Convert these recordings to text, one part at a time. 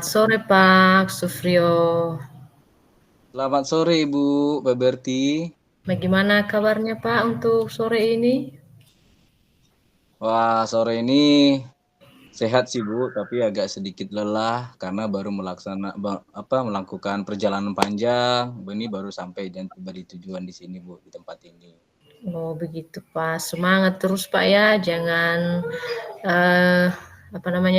sore Pak Sufrio. Selamat sore Ibu Baberti. Bagaimana kabarnya Pak untuk sore ini? Wah, sore ini sehat sih Bu, tapi agak sedikit lelah karena baru melakukan perjalanan panjang. Ini baru sampai dan tiba di tujuan di sini Bu, di tempat ini. Oh begitu Pak, semangat terus Pak ya, jangan eh,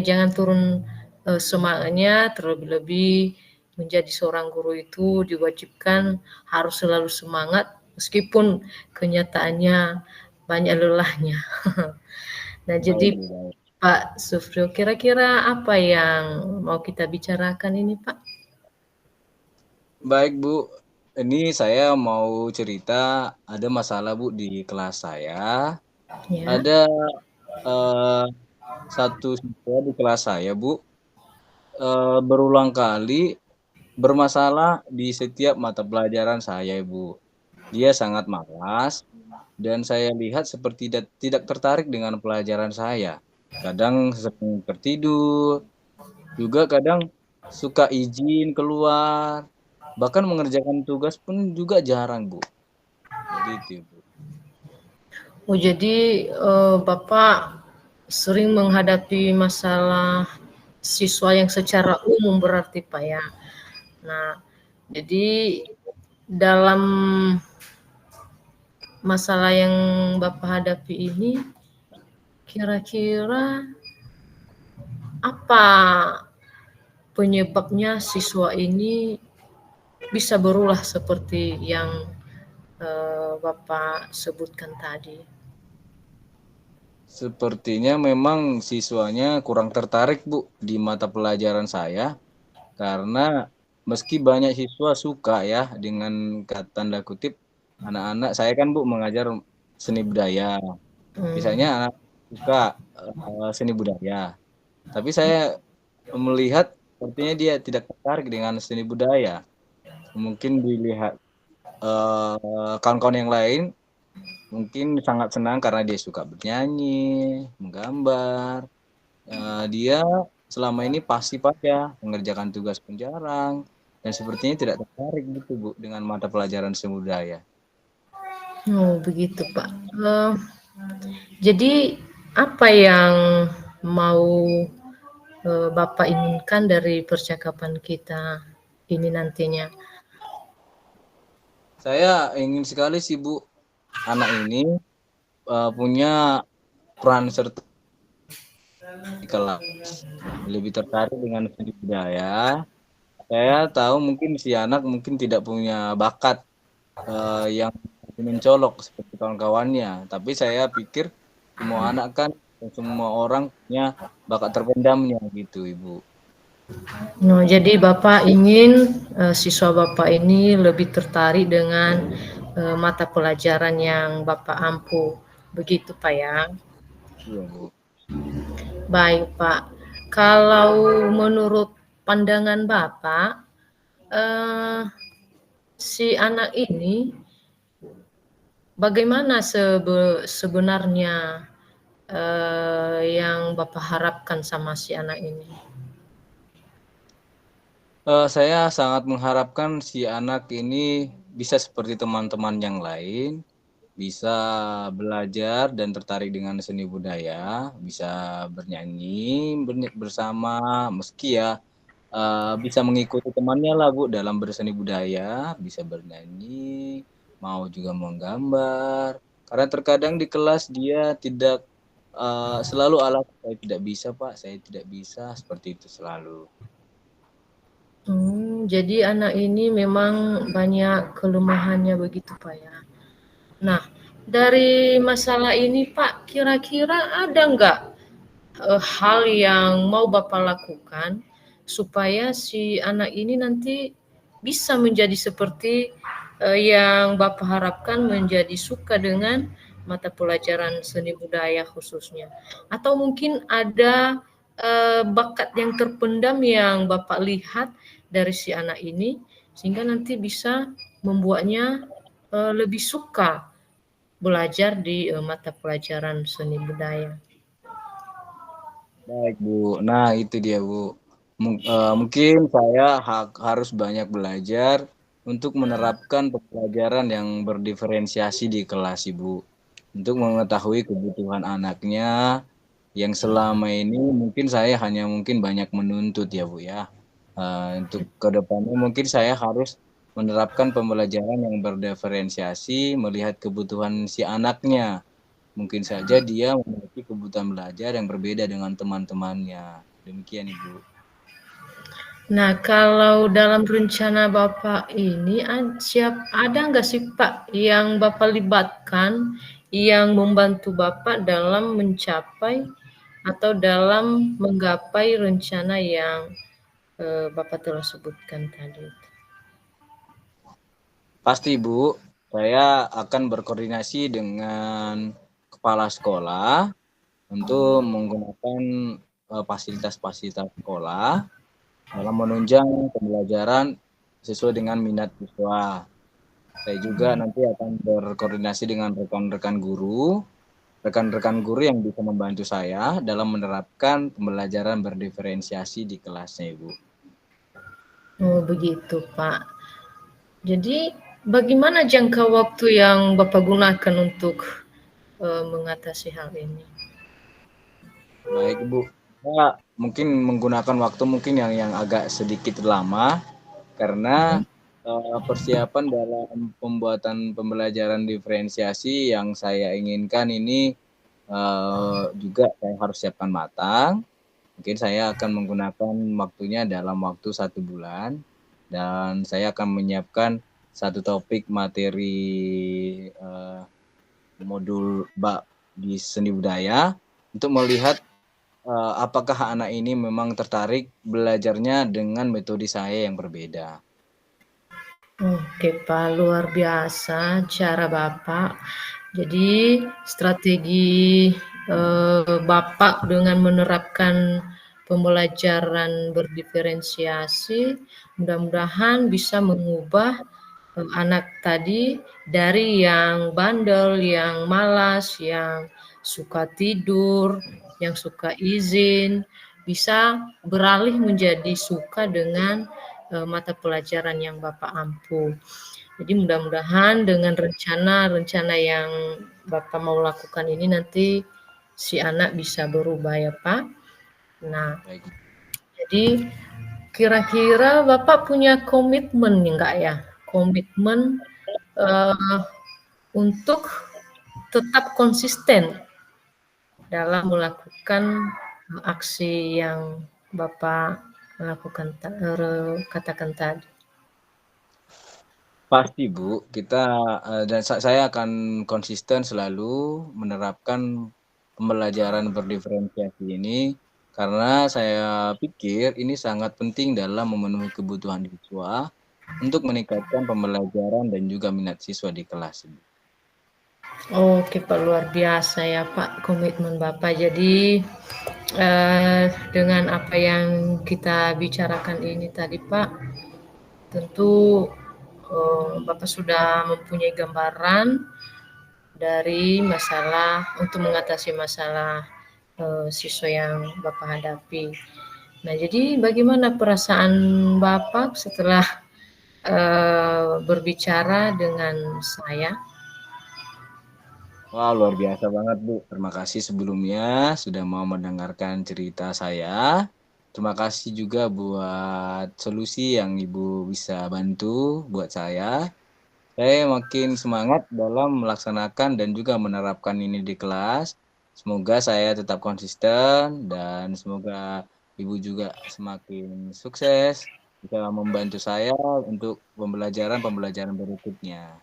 jangan turun semangatnya terlebih-lebih menjadi seorang guru itu diwajibkan harus selalu semangat meskipun kenyataannya banyak lelahnya. Nah jadi Baik Bu, baik. Pak Sufrio, kira-kira apa yang mau kita bicarakan ini Pak? Baik Bu, ini saya mau cerita ada masalah Bu di kelas saya. Ya. Ada eh, satu siswa di kelas saya Bu, berulang kali bermasalah di setiap mata pelajaran saya, Ibu. Dia sangat malas dan saya lihat seperti tidak tertarik dengan pelajaran saya. Kadang sering tertidur, juga kadang suka izin keluar, bahkan mengerjakan tugas pun juga jarang, Bu. Jadi itu, Bu. Oh, jadi Bapak sering menghadapi masalah siswa yang secara umum berarti Pak ya. Nah, jadi dalam masalah yang Bapak hadapi ini kira-kira apa penyebabnya siswa ini bisa berulah seperti yang Bapak sebutkan tadi? Sepertinya memang siswanya kurang tertarik, Bu, di mata pelajaran saya. Karena meski banyak siswa suka ya dengan tanda kutip anak-anak saya kan Bu mengajar seni budaya. Misalnya Hmm. anak suka seni budaya. Tapi saya melihat sepertinya dia tidak tertarik dengan seni budaya. Mungkin dilihat kawan-kawan yang lain mungkin sangat senang karena dia suka bernyanyi, menggambar. Dia selama ini pasif aja, mengerjakan tugas pun jarang, dan sepertinya tidak tertarik gitu Bu dengan mata pelajaran seni budaya. Oh, begitu Pak. Jadi apa yang mau Bapak inginkan dari percakapan kita ini nantinya? Saya ingin sekali sih Bu, anak ini punya peran serta di kelas, lebih tertarik dengan seni budaya. Saya tahu mungkin si anak mungkin tidak punya bakat yang mencolok seperti kawan-kawannya, tapi saya pikir semua anak kan semua orang punya bakat terpendamnya gitu, Ibu. Nah, jadi Bapak ingin siswa Bapak ini lebih tertarik dengan mata pelajaran yang Bapak ampu. Begitu Pak ya. Iya, Bu. Baik Pak. Kalau menurut pandangan Bapak, eh, si anak ini bagaimana sebenarnya yang Bapak harapkan sama si anak ini? Saya sangat mengharapkan si anak ini bisa seperti teman-teman yang lain, bisa belajar dan tertarik dengan seni budaya, bisa bernyanyi bersama, meski ya bisa mengikuti temannya lah Bu dalam berseni budaya, bisa bernyanyi, mau juga menggambar. Karena terkadang di kelas dia tidak selalu alasan saya tidak bisa Pak, saya tidak bisa seperti itu selalu. Jadi anak ini memang banyak kelemahannya begitu Pak ya. Nah, dari masalah ini Pak, kira-kira ada nggak hal yang mau Bapak lakukan supaya si anak ini nanti bisa menjadi seperti yang Bapak harapkan, menjadi suka dengan mata pelajaran seni budaya khususnya? Atau mungkin ada bakat yang terpendam yang Bapak lihat dari si anak ini sehingga nanti bisa membuatnya lebih suka belajar di mata pelajaran seni budaya. Baik Bu, nah itu dia Bu. Mungkin saya harus banyak belajar untuk menerapkan pembelajaran yang berdiferensiasi di kelas, Ibu. Untuk mengetahui kebutuhan anaknya yang selama ini mungkin saya hanya mungkin banyak menuntut ya, Bu ya. Untuk kedepannya mungkin saya harus menerapkan pembelajaran yang berdiferensiasi, melihat kebutuhan si anaknya. Mungkin saja dia memiliki kebutuhan belajar yang berbeda dengan teman-temannya. Demikian, Ibu. Nah, kalau dalam rencana Bapak ini ada nggak sih Pak yang Bapak libatkan yang membantu Bapak dalam mencapai atau dalam menggapai rencana yang Bapak telah sebutkan tadi? Pasti, Bu. Saya akan berkoordinasi dengan kepala sekolah untuk menggunakan fasilitas-fasilitas sekolah dalam menunjang pembelajaran sesuai dengan minat siswa. Saya juga nanti akan berkoordinasi dengan rekan-rekan guru yang bisa membantu saya dalam menerapkan pembelajaran berdiferensiasi di kelasnya, Ibu. Oh, begitu, Pak. Jadi, bagaimana jangka waktu yang Bapak gunakan untuk mengatasi hal ini? Baik, Ibu. Saya mungkin menggunakan waktu mungkin yang agak sedikit lama karena persiapan dalam pembuatan pembelajaran diferensiasi yang saya inginkan ini juga saya harus siapkan matang. Mungkin saya akan menggunakan waktunya dalam waktu 1 bulan dan saya akan menyiapkan satu topik materi modul di seni budaya untuk melihat apakah anak ini memang tertarik belajarnya dengan metode saya yang berbeda. Oke, Pak, luar biasa cara Bapak. Jadi, strategi Bapak dengan menerapkan pembelajaran berdiferensiasi, mudah-mudahan bisa mengubah anak tadi dari yang bandel, yang malas, yang suka tidur, yang suka izin, bisa beralih menjadi suka dengan mata pelajaran yang Bapak ampu. Jadi mudah-mudahan dengan rencana-rencana yang Bapak mau lakukan ini nanti si anak bisa berubah ya Pak. Nah, Baik. jadi kira-kira Bapak punya komitmen enggak ya? Komitmen untuk tetap konsisten dalam melakukan aksi yang Bapak lakukan katakan tadi. Pasti, Bu. Dan saya akan konsisten selalu menerapkan pembelajaran berdiferensiasi ini karena saya pikir ini sangat penting dalam memenuhi kebutuhan siswa untuk meningkatkan pembelajaran dan juga minat siswa di kelas. Oke Pak, luar biasa ya Pak komitmen Bapak. Jadi dengan apa yang kita bicarakan ini tadi Pak, tentu Bapak sudah mempunyai gambaran dari masalah untuk mengatasi masalah siswa yang Bapak hadapi. Nah, jadi bagaimana perasaan Bapak setelah berbicara dengan saya? Wah, luar biasa banget, Bu. Terima kasih sebelumnya sudah mau mendengarkan cerita saya. Terima kasih juga buat solusi yang Ibu bisa bantu buat saya. Saya makin semangat dalam melaksanakan dan juga menerapkan ini di kelas. Semoga saya tetap konsisten dan semoga Ibu juga semakin sukses bisa membantu saya untuk pembelajaran berikutnya.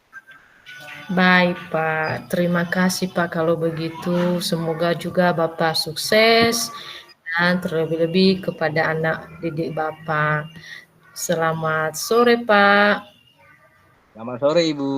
Baik Pak, terima kasih Pak kalau begitu. Semoga juga Bapak sukses dan terlebih-lebih kepada anak didik Bapak. Selamat sore Pak. Selamat sore, Ibu.